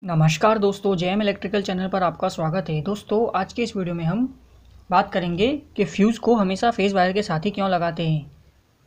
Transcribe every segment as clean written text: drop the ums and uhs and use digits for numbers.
नमस्कार दोस्तों, JM electrical channel पर आपका स्वागत है। दोस्तों, आज के इस वीडियो में हम बात करेंगे कि फ्यूज़ को हमेशा फेज़ वायर के साथ ही क्यों लगाते हैं,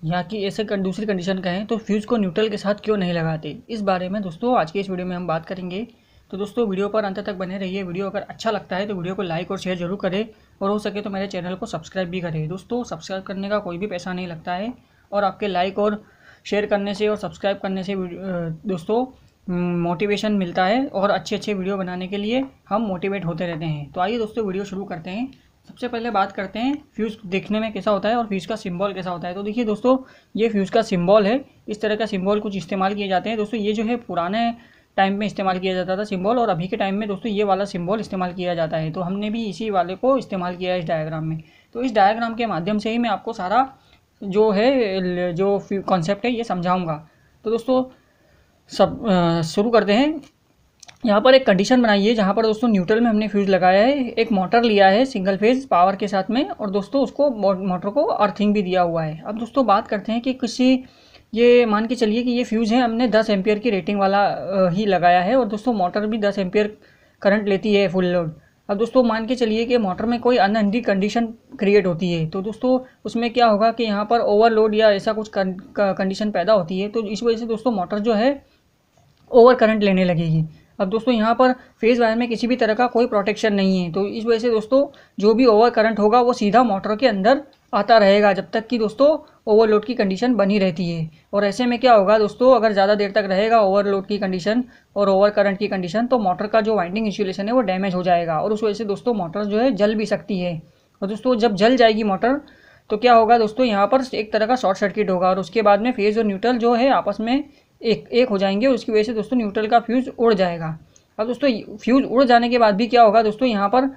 या कि ऐसे दूसरी कंडीशन कहें तो फ्यूज़ को न्यूट्रल के साथ क्यों नहीं लगाते। इस बारे में दोस्तों आज के इस वीडियो में हम बात करेंगे। तो दोस्तों वीडियो पर अंत तक बने रहिए। वीडियो अगर अच्छा लगता है तो वीडियो को लाइक और शेयर जरूर करें, और हो सके तो मेरे चैनल को सब्सक्राइब भी करें। दोस्तों, सब्सक्राइब करने का कोई भी पैसा नहीं लगता है, और आपके लाइक और शेयर करने से और सब्सक्राइब करने से दोस्तों मोटिवेशन मिलता है, और अच्छे अच्छे वीडियो बनाने के लिए हम मोटिवेट होते रहते हैं। तो आइए दोस्तों वीडियो शुरू करते हैं। सबसे पहले बात करते हैं फ्यूज़ देखने में कैसा होता है और फ्यूज़ का सिंबल कैसा होता है। तो देखिए दोस्तों, ये फ्यूज़ का सिंबल है। इस तरह का सिंबल कुछ इस्तेमाल किए जाते हैं दोस्तों। ये जो है पुराने टाइम में इस्तेमाल किया जाता था सिंबल, और अभी के टाइम में दोस्तों ये वाला सिंबल इस्तेमाल किया जाता है। तो हमने भी इसी वाले को इस्तेमाल किया है इस डायग्राम में। तो इस डायग्राम के माध्यम से ही मैं आपको सारा जो है जो कॉन्सेप्ट है ये समझाऊँगा। तो दोस्तों शुरू करते हैं। यहाँ पर एक कंडीशन बनाई है जहाँ पर दोस्तों न्यूट्रल में हमने फ्यूज़ लगाया है, एक मोटर लिया है सिंगल फेज पावर के साथ में, और दोस्तों उसको मोटर को अर्थिंग भी दिया हुआ है। अब दोस्तों बात करते हैं कि ये मान के चलिए कि ये फ्यूज़ है हमने 10 एम्पियर की रेटिंग वाला ही लगाया है, और दोस्तों मोटर भी 10 एम्पियर करंट लेती है फुल लोड। अब दोस्तों मान के चलिए कि मोटर में कोई अनअनडी कंडीशन क्रिएट होती है, तो दोस्तों उसमें क्या होगा कि यहाँ पर ओवरलोड या ऐसा कुछ कंडीशन पैदा होती है। तो इस वजह से दोस्तों मोटर जो है ओवर करंट लेने लगेगी। अब दोस्तों यहाँ पर फेज़ वायर में किसी भी तरह का कोई प्रोटेक्शन नहीं है, तो इस वजह से दोस्तों जो भी ओवर करंट होगा वो सीधा मोटर के अंदर आता रहेगा जब तक कि दोस्तों ओवरलोड की कंडीशन बनी रहती है। और ऐसे में क्या होगा दोस्तों, अगर ज़्यादा देर तक रहेगा ओवरलोड की कंडीशन और ओवर करंट की कंडीशन, तो मोटर का जो वाइंडिंग इंसुलेशन है वो डैमेज हो जाएगा, और उस वजह से दोस्तों मोटर जो है जल भी सकती है। और दोस्तों जब जल जाएगी मोटर तो क्या होगा दोस्तों, यहाँ पर एक तरह का शॉर्ट सर्किट होगा, और उसके बाद में फेज़ और न्यूट्रल जो है आपस में एक हो जाएंगे, और उसकी वजह से दोस्तों न्यूट्रल का फ्यूज़ उड़ जाएगा। अब दोस्तों फ्यूज़ उड़ जाने के बाद भी क्या होगा दोस्तों, यहाँ पर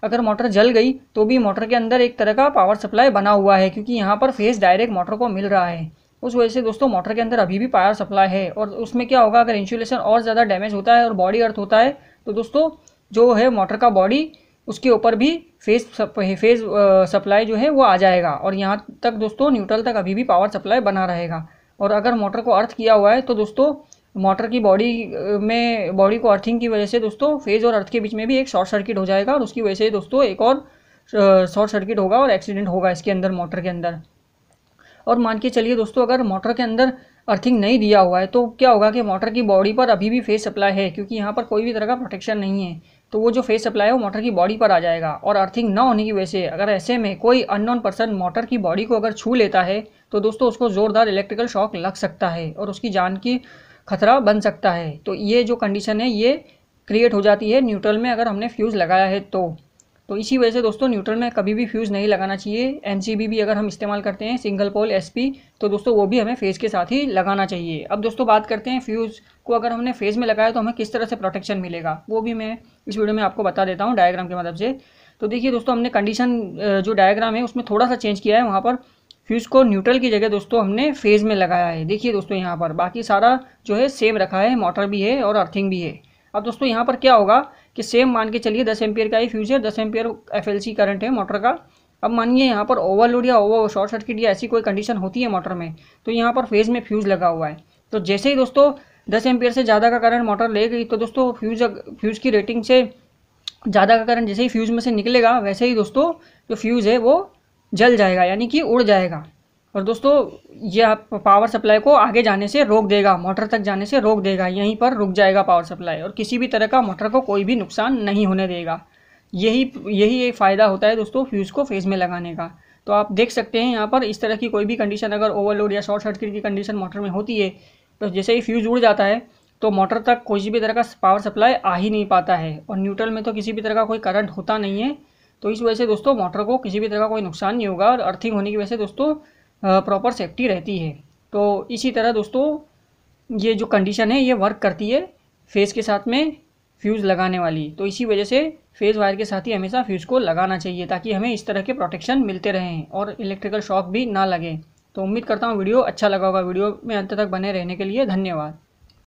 अगर मोटर जल गई तो भी मोटर के अंदर एक तरह का पावर सप्लाई बना हुआ है, क्योंकि यहाँ पर फेज़ डायरेक्ट मोटर को मिल रहा है। उस वजह से दोस्तों मोटर के अंदर अभी भी पावर सप्लाई है। और उसमें क्या होगा, अगर इंसुलेशन और ज़्यादा डैमेज होता है और बॉडी अर्थ होता है तो दोस्तों जो है मोटर का बॉडी, उसके ऊपर भी फेज़ सप्लाई जो है वो आ जाएगा, और यहाँ तक दोस्तों न्यूट्रल तक अभी भी पावर सप्लाई बना रहेगा। और अगर मोटर को अर्थ किया हुआ है तो दोस्तों मोटर की बॉडी को अर्थिंग की वजह से दोस्तों फेज़ और अर्थ के बीच में भी एक शॉर्ट सर्किट हो जाएगा, और उसकी वजह से दोस्तों एक और शॉर्ट सर्किट होगा और एक्सीडेंट होगा इसके अंदर, मोटर के अंदर। और मान के चलिए दोस्तों अगर मोटर के अंदर अर्थिंग नहीं दिया हुआ है तो क्या होगा कि मोटर की बॉडी पर अभी भी फेज़ सप्लाई है, क्योंकि यहाँ पर कोई भी तरह का प्रोटेक्शन नहीं है। तो वो जो फेज़ सप्लाई है वो मोटर की बॉडी पर आ जाएगा, और अर्थिंग ना होने की वजह से अगर ऐसे में कोई अननोन पर्सन मोटर की बॉडी को अगर छू लेता है तो दोस्तों उसको ज़ोरदार इलेक्ट्रिकल शॉक लग सकता है, और उसकी जान की खतरा बन सकता है। तो ये जो कंडीशन है ये क्रिएट हो जाती है न्यूट्रल में अगर हमने फ्यूज़ लगाया है तो इसी वजह से दोस्तों न्यूट्रल में कभी भी फ्यूज़ नहीं लगाना चाहिए। एमसीबी भी अगर हम इस्तेमाल करते हैं, सिंगल पोल एसपी, तो दोस्तों वो भी हमें फेज़ के साथ ही लगाना चाहिए। अब दोस्तों बात करते हैं फ्यूज़ को अगर हमने फेज़ में लगाया तो हमें किस तरह से प्रोटेक्शन मिलेगा, वो भी मैं इस वीडियो में आपको बता देता हूँ डायग्राम की मदद से। तो देखिए दोस्तों, हमने कंडीशन जो डायग्राम है उसमें थोड़ा सा चेंज किया है। वहाँ पर फ्यूज़ को न्यूट्रल की जगह दोस्तों हमने फेज़ में लगाया है। देखिए दोस्तों यहाँ पर बाकी सारा जो है सेम रखा है, मोटर भी है और अर्थिंग भी है। अब दोस्तों यहाँ पर क्या होगा कि सेम मान के चलिए 10 एम्पियर का ही फ्यूज़ है, 10 एम्पियर एफएलसी करंट है मोटर का। अब मानिए यहाँ पर ओवरलोड या ओवर शॉर्ट सर्किट या ऐसी कोई कंडीशन होती है मोटर में, तो यहाँ पर फेज़ में फ्यूज़ लगा हुआ है। तो जैसे ही दोस्तों 10 एम्पियर से ज़्यादा का करंट मोटर ले गई तो दोस्तों फ्यूज़ की रेटिंग से ज़्यादा का करंट जैसे ही फ्यूज़ में से निकलेगा वैसे ही दोस्तों जो फ्यूज़ है वो जल जाएगा, यानी कि उड़ जाएगा। और दोस्तों यह पावर सप्लाई को आगे जाने से रोक देगा, मोटर तक जाने से रोक देगा, यहीं पर रुक जाएगा पावर सप्लाई, और किसी भी तरह का मोटर को कोई भी नुकसान नहीं होने देगा। यही एक फ़ायदा होता है दोस्तों फ्यूज़ को फेज़ में लगाने का। तो आप देख सकते हैं यहाँ पर इस तरह की कोई भी कंडीशन अगर ओवरलोड या शॉर्ट सर्किट की कंडीशन मोटर में होती है तो जैसे ही फ्यूज़ उड़ जाता है तो मोटर तक कोई भी तरह का पावर सप्लाई आ ही नहीं पाता है, और न्यूट्रल में तो किसी भी तरह का कोई करंट होता नहीं है। तो इस वजह से दोस्तों मोटर को किसी भी तरह का कोई नुकसान नहीं होगा, और अर्थिंग होने की वजह से दोस्तों प्रॉपर सेफ्टी रहती है। तो इसी तरह दोस्तों ये जो कंडीशन है ये वर्क करती है फेज़ के साथ में फ्यूज़ लगाने वाली। तो इसी वजह से फेज़ वायर के साथ ही हमेशा फ्यूज़ को लगाना चाहिए, ताकि हमें इस तरह के प्रोटेक्शन मिलते रहें और इलेक्ट्रिकल शॉक भी ना लगे। तो उम्मीद करता हूँ वीडियो अच्छा लगा होगा। वीडियो में अंत तक बने रहने के लिए धन्यवाद।